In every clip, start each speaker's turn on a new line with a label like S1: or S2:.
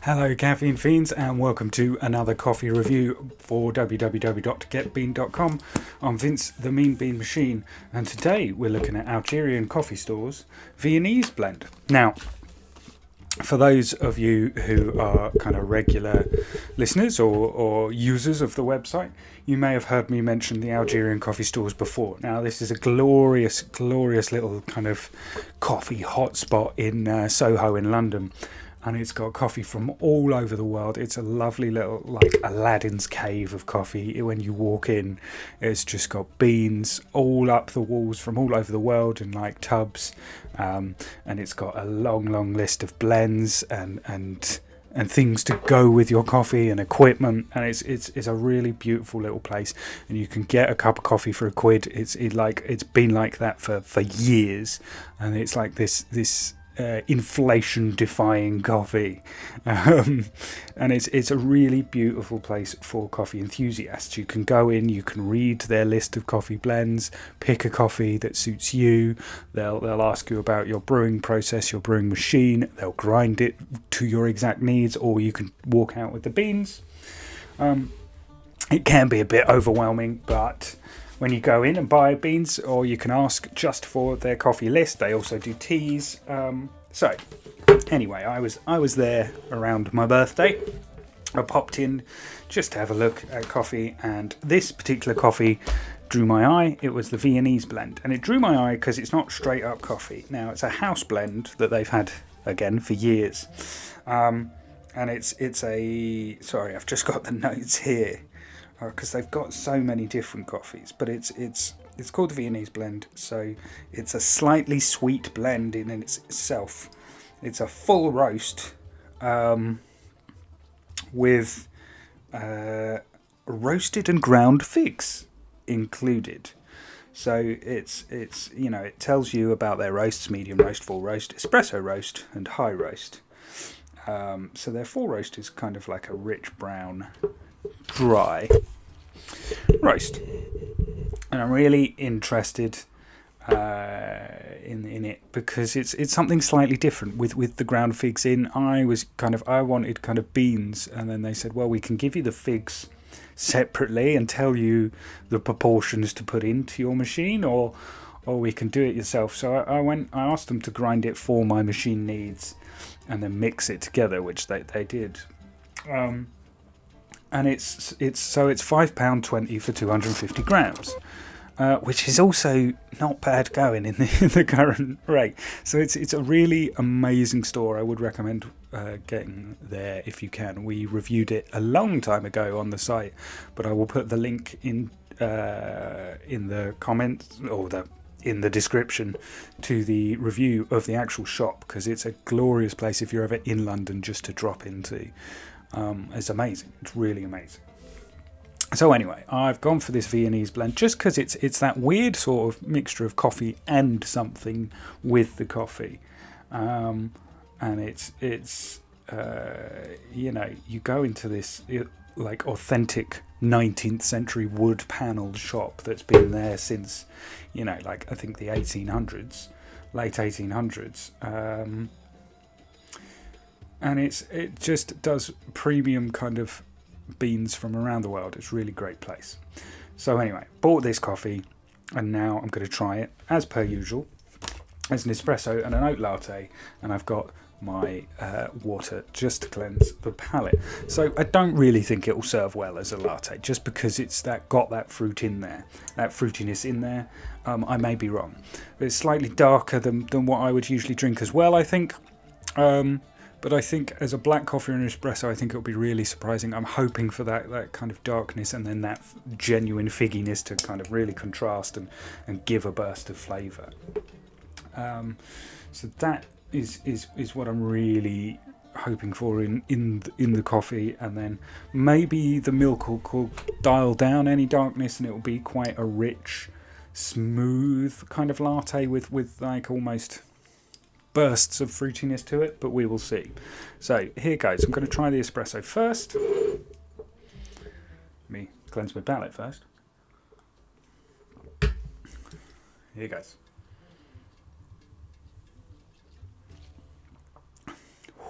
S1: Hello caffeine fiends and welcome to another coffee review for www.getbean.com. I'm Vince the Mean Bean Machine and today we're looking at Algerian coffee stores Viennese blend. Now, for those of you who are kind of regular listeners or users of the website, you may have heard me mention the Algerian coffee stores before. Now, this is a glorious little kind of coffee hotspot in Soho in London. And it's got coffee from all over the world. It's a lovely little, like Aladdin's cave of coffee. When you walk in, it's just got beans all up the walls from all over the world in like tubs. And it's got a long list of blends and things to go with your coffee and equipment. And it's a really beautiful little place. And you can get a cup of coffee for £1. It's been like that for years. And it's like this inflation-defying coffee, and it's a really beautiful place for coffee enthusiasts. You can go in, you can read their list of coffee blends, pick a coffee that suits you. They'll ask you about your brewing process, your brewing machine. They'll grind it to your exact needs, or you can walk out with the beans. It can be a bit overwhelming, but when you go in and buy beans, or you can ask just for their coffee list. They also do teas. So anyway, I was there around my birthday. I popped in just to have a look at coffee, and this particular coffee drew my eye. It was the Viennese blend, and it drew my eye because it's not straight up coffee. Now, it's a house blend that they've had again for years, and it's a sorry, I've just got the notes here. Because they've got so many different coffees, but it's called the Viennese blend, so it's a slightly sweet blend in itself. It's a full roast with roasted and ground figs included. So it's it tells you about their roasts: medium roast, full roast, espresso roast, and high roast. So their full roast is kind of like a rich brown dry roast, and I'm really interested in it because it's something slightly different with the ground figs in. I wanted kind of beans, and then they said, well, we can give you the figs separately and tell you the proportions to put into your machine, or we can do it yourself. So I asked them to grind it for my machine needs and then mix it together, which they did. And it's £5.20 for 250 grams, which is also not bad going in the current rate. So it's a really amazing store. I would recommend getting there if you can. We reviewed it a long time ago on the site, but I will put the link in the comments or in the description to the review of the actual shop, because it's a glorious place if you're ever in London just to drop into. It's amazing. It's really amazing. So anyway, I've gone for this Viennese blend just because it's that weird sort of mixture of coffee and something with the coffee, and it's you go into this like authentic 19th century wood panelled shop that's been there since like I think the 1800s, late 1800s. And it just does premium kind of beans from around the world. It's a really great place. So anyway, bought this coffee, and now I'm going to try it as per usual. It's an espresso and an oat latte, and I've got my water just to cleanse the palate. So I don't really think it will serve well as a latte, just because it's got that fruit in there, that fruitiness in there. I may be wrong. It's slightly darker than what I would usually drink as well, I think. But I think as a black coffee or an espresso, I think it'll be really surprising. I'm hoping for that kind of darkness and then that genuine figginess to kind of really contrast and give a burst of flavour. So that is what I'm really hoping for in the coffee, and then maybe the milk will dial down any darkness, and it will be quite a rich, smooth kind of latte with like almost bursts of fruitiness to it, but we will see. So here goes. I'm going to try the espresso first. Let me cleanse my palate first. Here goes.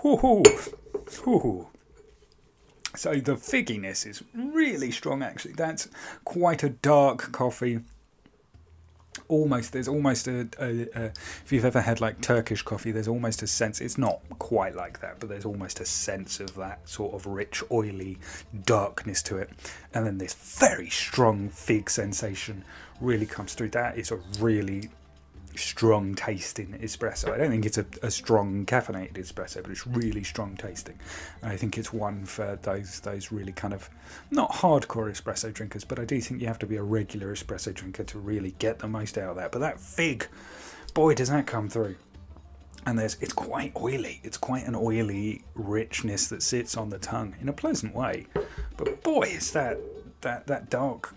S1: Woohoo! Ooh. So the figginess is really strong, actually. That's quite a dark coffee. There's almost if you've ever had like Turkish coffee, there's almost a sense, it's not quite like that, but there's almost a sense of that sort of rich, oily darkness to it. And then this very strong fig sensation really comes through. That is a really strong tasting espresso. I don't think it's a strong caffeinated espresso, but it's really strong tasting. And I think it's one for those really kind of not hardcore espresso drinkers, but I do think you have to be a regular espresso drinker to really get the most out of that. But that fig, boy, does that come through. And it's quite oily. It's quite an oily richness that sits on the tongue in a pleasant way. But boy, is that dark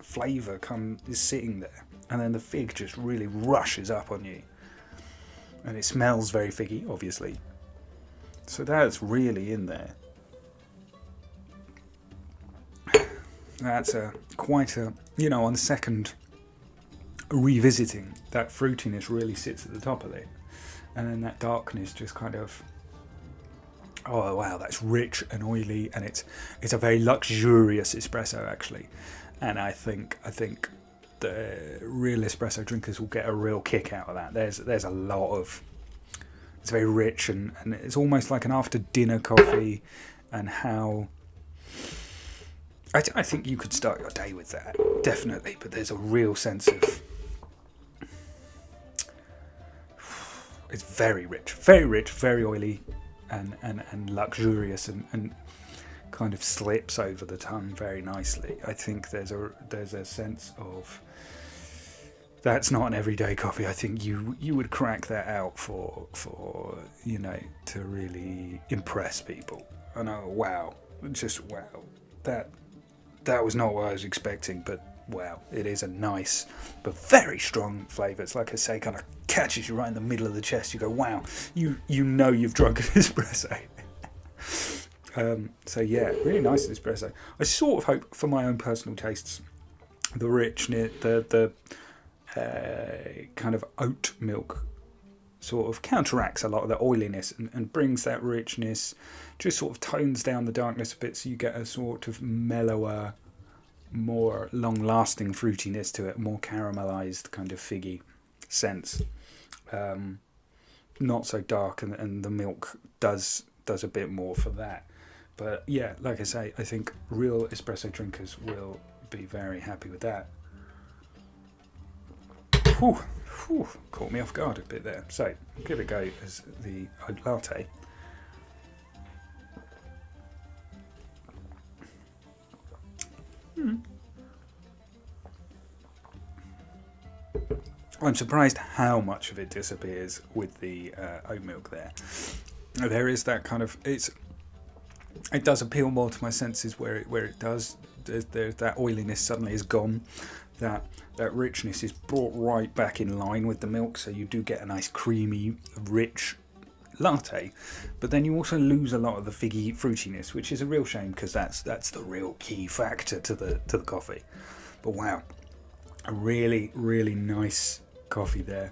S1: flavour is sitting there. And then the fig just really rushes up on you. And it smells very figgy, obviously. So that's really in there. That's quite a, on second revisiting, that fruitiness really sits at the top of it. And then that darkness just kind of, oh wow, that's rich and oily. And it's a very luxurious espresso, actually. And I think the real espresso drinkers will get a real kick out of that. There's a lot of, it's very rich and it's almost like an after dinner coffee, and how I think you could start your day with that, definitely. But there's a real sense of, it's very rich, very oily, and luxurious, and kind of slips over the tongue very nicely. I think there's a sense of, that's not an everyday coffee. I think you would crack that out for to really impress people. And wow, just wow, that was not what I was expecting, but wow, it is a nice but very strong flavour. It's like I say, kind of catches you right in the middle of the chest. You go, wow, you've drunk an espresso. So yeah, really nice espresso. I sort of hope, for my own personal tastes, the richness, the kind of oat milk sort of counteracts a lot of the oiliness and brings that richness, just sort of tones down the darkness a bit, so you get a sort of mellower, more long-lasting fruitiness to it, more caramelized kind of figgy sense. Not so dark, and the milk does a bit more for that. But yeah, like I say, I think real espresso drinkers will be very happy with that. Whew, caught me off guard a bit there. So, give it a go as the oat latte. I'm surprised how much of it disappears with the oat milk there. There is that kind of, it does appeal more to my senses where it does. There's that oiliness suddenly is gone. That richness is brought right back in line with the milk, so you do get a nice creamy, rich latte. But then you also lose a lot of the figgy fruitiness, which is a real shame, because that's the real key factor to the coffee. But wow, a really, really nice coffee there.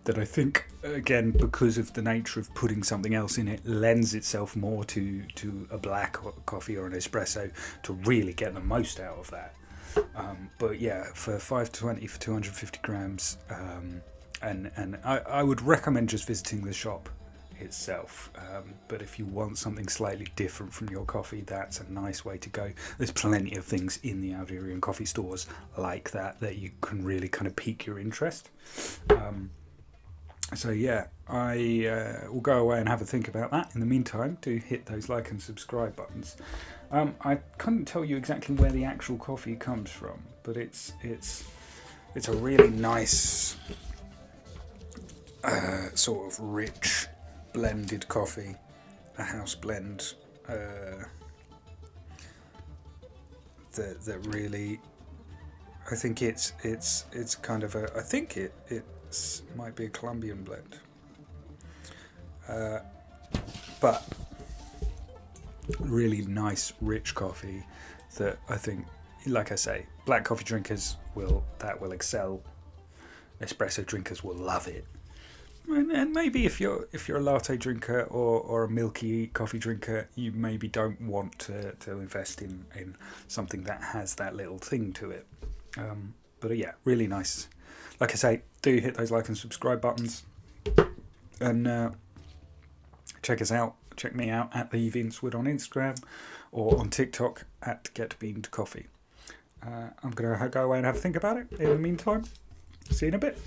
S1: That I think, again, because of the nature of putting something else in it, lends itself more to a black coffee or an espresso to really get the most out of that. But yeah, for $5.20 for 250 grams, and I would recommend just visiting the shop itself. But if you want something slightly different from your coffee, that's a nice way to go. There's plenty of things in the Algerian coffee stores like that you can really kind of pique your interest. So yeah, I will go away and have a think about that. In the meantime, do hit those like and subscribe buttons. I couldn't tell you exactly where the actual coffee comes from, but it's a really nice sort of rich blended coffee, a house blend that really, I think it's kind of I think it might be a Colombian blend, but really nice rich coffee that I think, like I say, black coffee drinkers will excel. Espresso drinkers will love it. And maybe if you're a latte drinker or a milky coffee drinker, you maybe don't want to invest in something that has that little thing to it. But yeah, really nice. Like I say, do hit those like and subscribe buttons, and check us out. Check me out at the Vince Wood on Instagram or on TikTok at GetBeanedCoffee. I'm going to go away and have a think about it. In the meantime, see you in a bit.